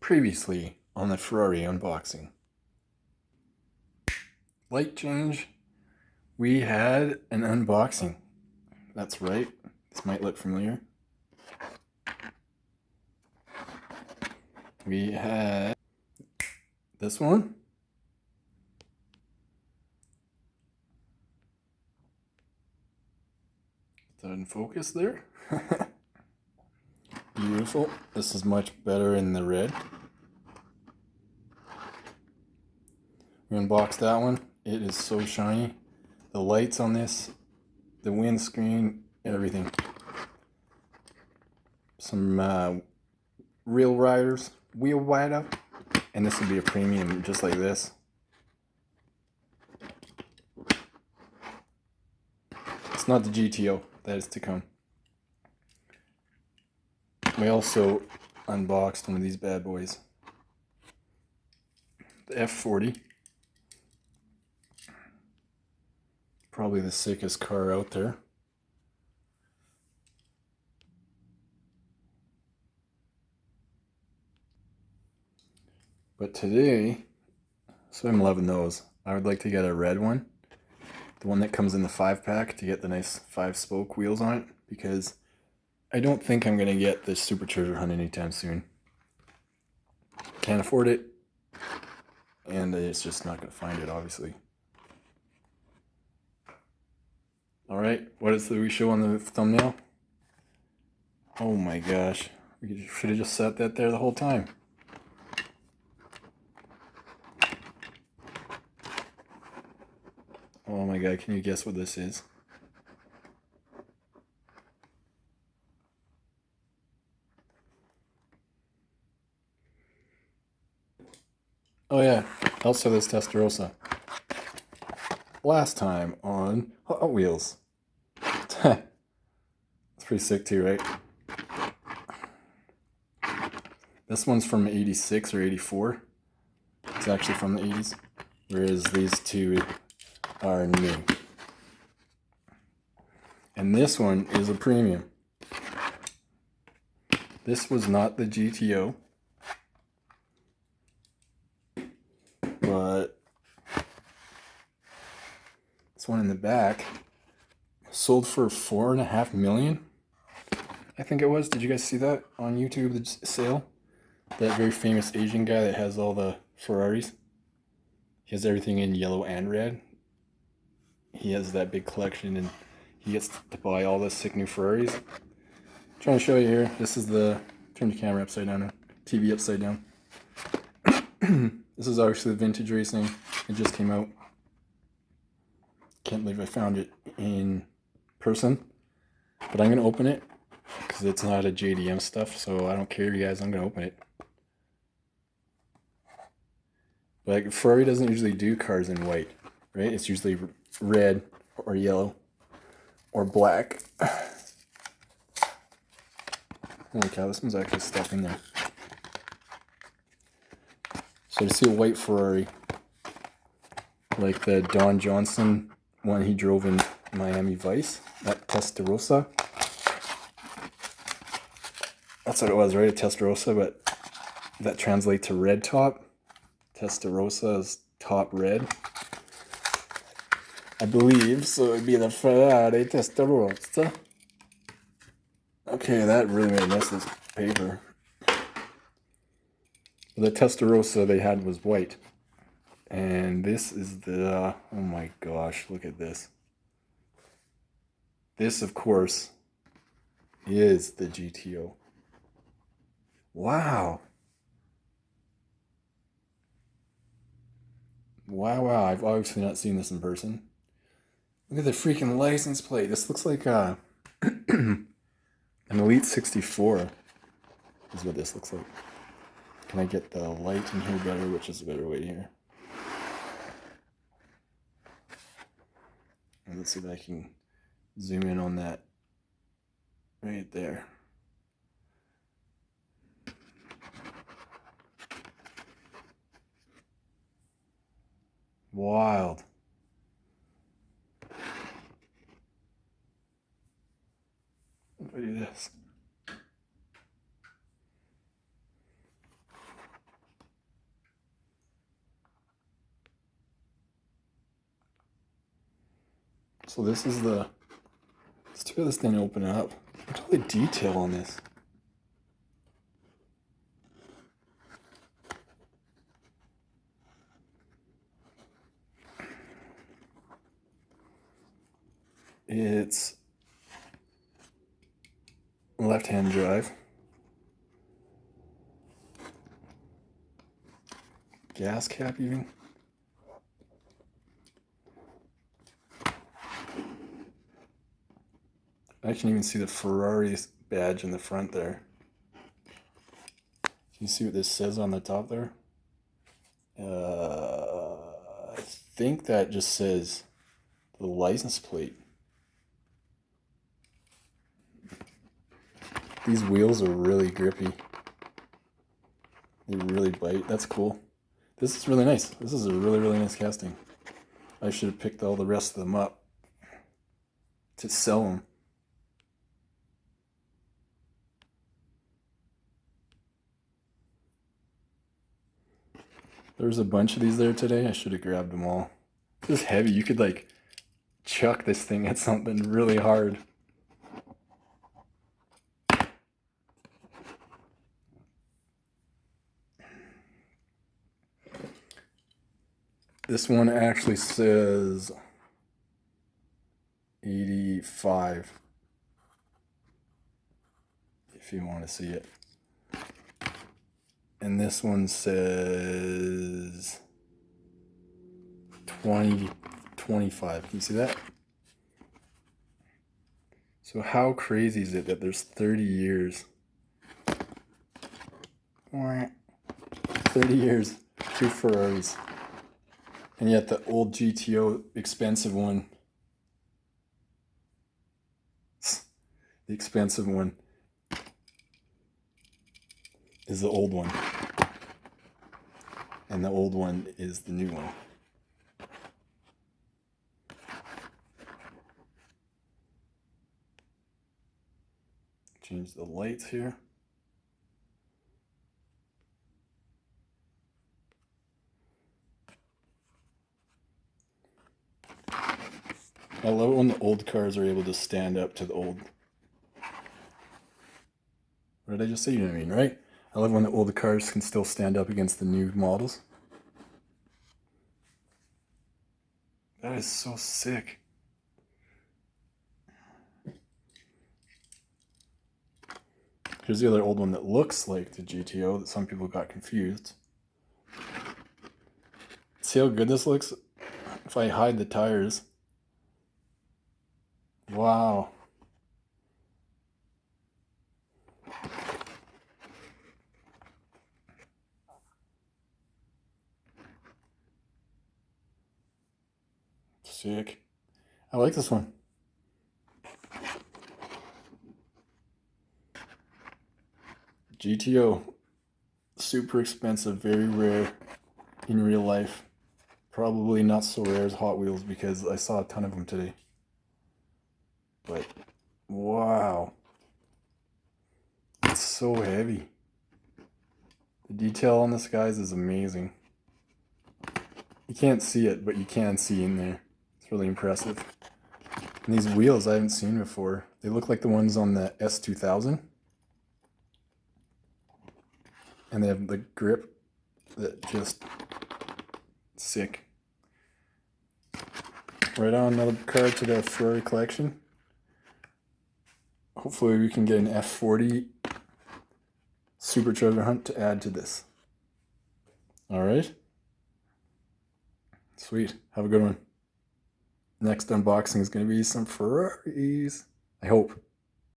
Previously on the Ferrari unboxing. Light change. We had an unboxing. That's right. This might look familiar. We had this one. Is that in focus there? Beautiful. This is much better in the red. We unboxed that one. It is so shiny. The lights on this, the windscreen, everything. Some real riders, wheel wider, and this would be a premium just like this. It's not the GTO, that is to come. We also unboxed one of these bad boys. The F40. Probably the sickest car out there. But today, so I'm loving those. I would like to get a red one. The one that comes in the 5-pack to get the nice 5-spoke wheels on it, because I don't think I'm going to get this Super Treasure Hunt anytime soon. Can't afford it, and it's just not going to find it, obviously. Alright, what is the we show on the thumbnail? Oh my gosh, we should have just set that there the whole time. Oh my god, can you guess what this is? Oh yeah, also this Testarossa. Last time on Hot Wheels. It's pretty sick too, right? This one's from 86 or 84. It's actually from the 80s. Whereas these two are new. And this one is a premium. This was not the GTO. But this one in the back sold for $4.5 million. I think it was. Did you guys see that on YouTube, the sale? That very famous Asian guy that has all the Ferraris. He has everything in yellow and red. He has that big collection and he gets to buy all the sick new Ferraris. I'm trying to show you here. This is the, turn the camera upside down, TV upside down. This is obviously vintage racing. It just came out. Can't believe I found it in person. But I'm going to open it because it's not a JDM stuff, so I don't care, you guys. I'm going to open it. Like, Ferrari doesn't usually do cars in white, right? It's usually red or yellow or black. Holy cow, this one's actually stuck in there. So to see a white Ferrari, like the Don Johnson one he drove in Miami Vice, that Testarossa. That's what it was, right? A Testarossa, but that translates to red top. Testarossa is top red, I believe, so it'd be the Ferrari Testarossa. Okay, that really made a mess of this paper. The Testarossa they had was white. And this is the, oh my gosh, look at this. This, of course, is the GTO. Wow. Wow, I've obviously not seen this in person. Look at the freaking license plate. This looks like an Elite 64 is what this looks like. Can I get the light in here better? Which is a better way here? And let's see if I can zoom in on that right there. Wild. If I do this. So this is the, let's try this thing open up. Look at all the detail on this. It's left-hand drive. Gas cap even. I can even see the Ferrari badge in the front there. Can you see what this says on the top there? I think that just says the license plate. These wheels are really grippy. They really bite. That's cool. This is really nice. This is a really, really nice casting. I should have picked all the rest of them up to sell them. There was a bunch of these there today. I should have grabbed them all. This is heavy. You could like chuck this thing at something really hard. This one actually says 85, if you want to see it. And this one says 2025. Can you see that? So how crazy is it that there's 30 years? 30 years, 2 Ferraris. And yet the old GTO expensive one, the expensive one is the old one. And the old one is the new one. Change the lights here. I love it when the old cars are able to stand up to the old. What did I just say? You know what I mean, right? I love when the old cars can still stand up against the new models. That is so sick. Here's the other old one that looks like the GTO that some people got confused. See how good this looks? If I hide the tires. Wow. Sick. I like this one. GTO. Super expensive, very rare in real life. Probably not so rare as Hot Wheels because I saw a ton of them today. But, wow. It's so heavy. The detail on this, guys, is amazing. You can't see it, but you can see in there. It's really impressive. And these wheels I haven't seen before. They look like the ones on the S2000. And they have the grip that just sick. Right on, another card to the Ferrari collection. Hopefully we can get an F40 Super Treasure Hunt to add to this. Alright. Sweet. Have a good one. Next unboxing is going to be some Ferraris. I hope.